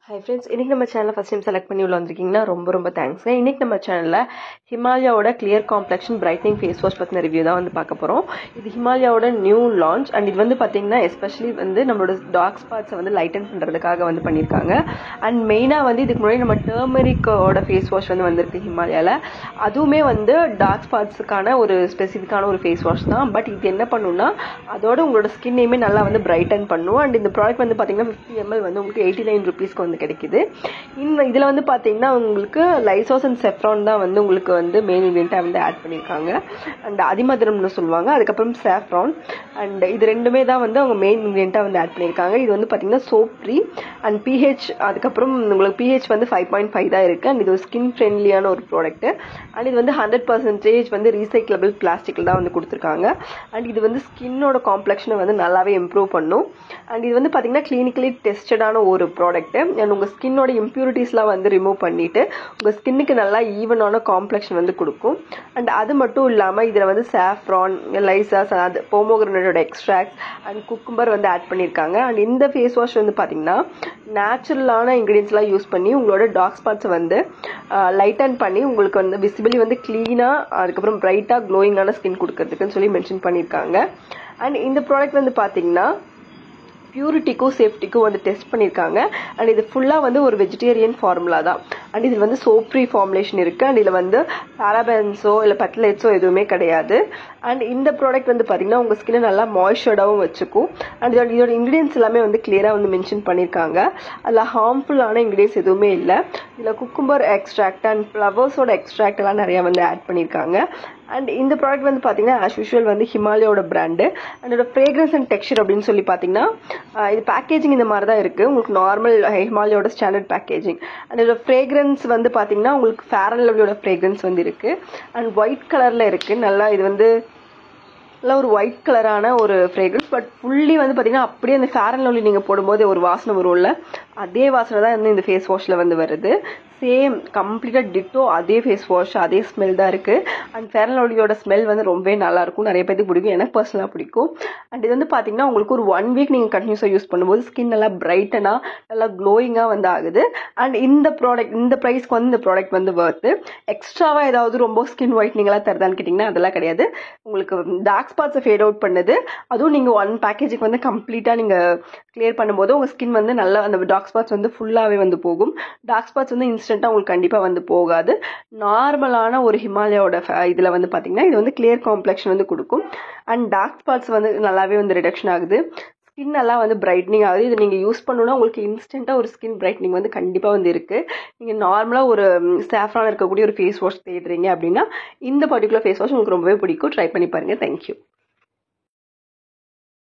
Hi friends, இன்னைக்கு நம்ம சேனலை ஃபர்ஸ்ட் டைம் செலக்ட் பண்ணி உள்ள வந்திருக்கீங்கன்னா ரொம்ப தேங்க்ஸ். இன்னைக்கு நம்ம சேனலில் ஹிமாலயாவோட clear complexion brightening face wash பற்றின ரிவ்யூ தான் வந்து பார்க்க போகிறோம். இது ஹிமாலயாவோட நியூ லான்ச் அண்ட் இது வந்து பார்த்தீங்கன்னா எஸ்பெஷலி வந்து நம்மளோட டார்க் ஸ்பாட்ஸை வந்து லைட்டன் பண்ணுறதுக்காக வந்து பண்ணியிருக்காங்க. அண்ட் மெயினாக வந்து இதுக்கு முன்னாடி நம்ம டர்மரிக்கோட ஃபேஸ் வாஷ் வந்து வந்திருக்கு ஹிமாலயாவில். அதுவுமே வந்து டார்க் ஸ்பாட்ஸுக்கான ஒரு ஸ்பெசிஃபிக்கான ஒரு ஃபேஸ் வாஷ் தான். பட் இது என்ன பண்ணுன்னா அதோட உங்களோட ஸ்கின்னையுமே நல்லா வந்து பிரைட்டன் பண்ணும். அண்ட் இந்த ப்ராடக்ட் வந்து பார்த்தீங்கன்னா 50 ml வந்து உங்களுக்கு 89 rupeesக்கு வந்து கிடைக்குது. இதில் வந்து பார்த்தீங்கன்னா உங்களுக்கு லைசோஸ் அண்ட் செஃப்ரான் தான் வந்து உங்களுக்கு வந்து மெயின் இன்கிரியன்ட்டாக வந்து ஆட் பண்ணியிருக்காங்க. அண்ட் அதிமதுரம்னு சொல்லுவாங்க. அதுக்கப்புறம் சாஃப்ரான் அண்ட் இது ரெண்டுமே தான் வந்து அவங்க மெயின் இன்கிரியன்ட்டாக வந்து ஆட் பண்ணியிருக்காங்க. இது வந்து பார்த்தீங்கன்னா சோப் ஃப்ரீ அண்ட் பிஹெச் அதுக்கப்புறம் உங்களுக்கு பிஹெச் வந்து 5.5 தான் இருக்குது. அண்ட் இது ஒரு ஸ்கின் ஃப்ரெண்ட்லியான ஒரு ப்ராடக்ட்டு. அண்ட் இது வந்து 100% வந்து ரீசைக்கிளபிள் பிளாஸ்டிக்கில் தான் வந்து கொடுத்துருக்காங்க. அண்ட் இது வந்து ஸ்கின்னோட காம்ப்ளெக்ஷனை வந்து நல்லாவே இம்ப்ரூவ் பண்ணும். அண்ட் இது வந்து பார்த்தீங்கன்னா கிளினிக்கலி டெஸ்டடான ஒரு ப்ராடக்ட்டு. அண்ட் உங்கள் ஸ்கின்னோட இம்ப்யூரிட்டிஸ்லாம் வந்து ரிமூவ் பண்ணிவிட்டு உங்கள் ஸ்கின்னுக்கு நல்லா ஈவனான காம்ப்ளெக்ஷன் வந்து கொடுக்கும். அண்ட் அது மட்டும் இல்லாமல் இதில் வந்து சாஃப்ரான், லைசாஸ், அது போமோகிரனேட்டோட எக்ஸ்ட்ராக்ட் அண்ட் குக்கும்பர் வந்து ஆட் பண்ணியிருக்காங்க. அண்ட் இந்த ஃபேஸ் வாஷ் வந்து பார்த்தீங்கன்னா நேச்சுரலான இன்க்ரீடியன்ஸ்லாம் யூஸ் பண்ணி உங்களோட டார்க் ஸ்பாட்ஸை வந்து லைட்டன் பண்ணி உங்களுக்கு வந்து விசிபிளி வந்து க்ளீனாக அதுக்கப்புறம் பிரைட்டாக க்ளோயிங்கான ஸ்கின் கொடுக்கறதுக்குன்னு சொல்லி மென்ஷன் பண்ணியிருக்காங்க. அண்ட் இந்த ப்ராடக்ட் வந்து பார்த்தீங்கன்னா பியூரிட்டிக்கும் சேஃப்டிக்கும் வந்து டெஸ்ட் பண்ணியிருக்காங்க. அண்ட் இது ஃபுல்லாக வந்து ஒரு வெஜிடேரியன் ஃபார்முலா தான். அண்ட் இதில் வந்து சோப் ஃப்ரீ ஃபார்முலேஷன் இருக்குது. அண்ட் இதில் வந்து பாராபென்ஸோ இல்லை பெட்லைட்ஸோ எதுவுமே கிடையாது. அண்ட் இந்த ப்ராடக்ட் வந்து பார்த்தீங்கன்னா உங்கள் ஸ்கின்னை நல்லா மாய்ஸ்சர்டாகவும் வச்சுக்கும். அண்ட் இதோட இன்க்ரீடியன்ஸ் எல்லாமே வந்து கிளியராக வந்து மென்ஷன் பண்ணியிருக்காங்க. அதில் ஹார்ம்ஃபுல்லான இன்க்ரீடியன்ஸ் எதுவுமே இல்லை. இதில் குக்கும்பர் எக்ஸ்ட்ராக்ட் அண்ட் ஃப்ளவர்ஸோட எக்ஸ்ட்ராக்ட் எல்லாம் நிறையா வந்து ஆட் பண்ணியிருக்காங்க. அண்ட் இந்த ப்ராடக்ட் வந்து பார்த்தீங்கன்னா ஆஸ் யூஷுவல் வந்து ஹிமாலயோட பிராண்டு. அதோட ஃப்ரேக்ரன்ஸ் அண்ட் டெக்ஸ்சர் அப்படின்னு சொல்லி பார்த்தீங்கன்னா இது பேக்கேஜிங் இந்த மாதிரி தான் இருக்குது. உங்களுக்கு நார்மல் ஹிமாலயோட ஸ்டாண்டர்ட் பேக்கேஜிங். அதோட ஃப்ரேக்ரன்ஸ் வந்து பார்த்தீங்கன்னா உங்களுக்கு ஃபேர் அண்ட் லவ்லியோட ஃப்ரேக்ரன்ஸ் வந்து இருக்குது. அண்ட் ஒயிட் கலரில் இருக்குது. நல்லா இது வந்து நல்லா ஒரு ஒயிட் கலரான ஒரு ஃப்ரேக்ரன்ஸ். பட் ஃபுல்லி வந்து பார்த்தீங்கன்னா அப்படியே அந்த ஃபேர் அண்ட் லவ்லி நீங்கள் போடும்போது ஒரு வாசனை வரும்ல, அதே வாசனை தான் வந்து இந்த ஃபேஸ் வாஷில் வந்து வருது. சேம் கம்ப்ளீட்டாக டிட்டோ அதே ஃபேஸ் வாஷ் அதே ஸ்மெல் தான் இருக்குது. அண்ட் ஃபேர் அண்ட் லவ்லியோட ஸ்மெல் வந்து ரொம்பவே நல்லாயிருக்கும். நிறைய பேருக்கு பிடிக்கும். எனக்கு பர்சனலாக பிடிக்கும். அண்ட் இது வந்து பார்த்தீங்கன்னா உங்களுக்கு ஒரு 1 week நீங்கள் கண்டினியூஸாக யூஸ் பண்ணும்போது ஸ்கின் நல்லா பிரைட்டனாக நல்லா க்ளோயிங்காக வந்து ஆகுது. அண்ட் இந்த ப்ரைஸ்க்கு வந்து இந்த ப்ராடக்ட் வந்து வர்த்து. எக்ஸ்ட்ராவாக ஏதாவது ரொம்ப ஸ்கின் ஒயிட்னிங்லாம் தருதான்னு கேட்டிங்கன்னா அதெல்லாம் கிடையாது. உங்களுக்கு டார்க் ஸ்பாட்ஸை ஃபேட் அவுட் பண்ணுது. அதுவும் நீங்கள் 1 பேக்கேஜுக்கு வந்து கம்ப்ளீட்டாக நீங்கள் கிளியர் பண்ணும்போது உங்கள் ஸ்கின் வந்து நல்லா அந்த டார்க் ஸ்பாட்ஸ் வந்து ஃபுல்லாகவே வந்து போகும். டார்க் ஸ்பாட்ஸ் வந்து இன்ஸ்டண்ட்டாக உங்களுக்கு கண்டிப்பாக வந்து போகாது. நார்மலான ஒரு ஹிமாலயாவோட இதில் வந்து பார்த்தீங்கன்னா இது வந்து கிளியர் காம்ப்ளெக்ஷன் வந்து கொடுக்கும். அண்ட் டார்க் ஸ்பாட்ஸ் வந்து நல்லாவே வந்து ரிடக்ஷன் ஆகுது. ஸ்கின் நல்லா வந்து பிரைட்னிங் ஆகுது. இது நீங்கள் யூஸ் பண்ணணுன்னா உங்களுக்கு இன்ஸ்டண்ட்டாக ஒரு ஸ்கின் பிரைட்னிங் வந்து கண்டிப்பாக வந்து இருக்குது. நீங்கள் நார்மலாக ஒரு சாஃப்ரான் இருக்கக்கூடிய ஒரு ஃபேஸ் வாஷ் தேடுறீங்க அப்படின்னா இந்த பர்டிகுலர் ஃபேஸ் வாஷ் உங்களுக்கு ரொம்பவே பிடிக்கும். ட்ரை பண்ணி பாருங்கள். தேங்க்யூ.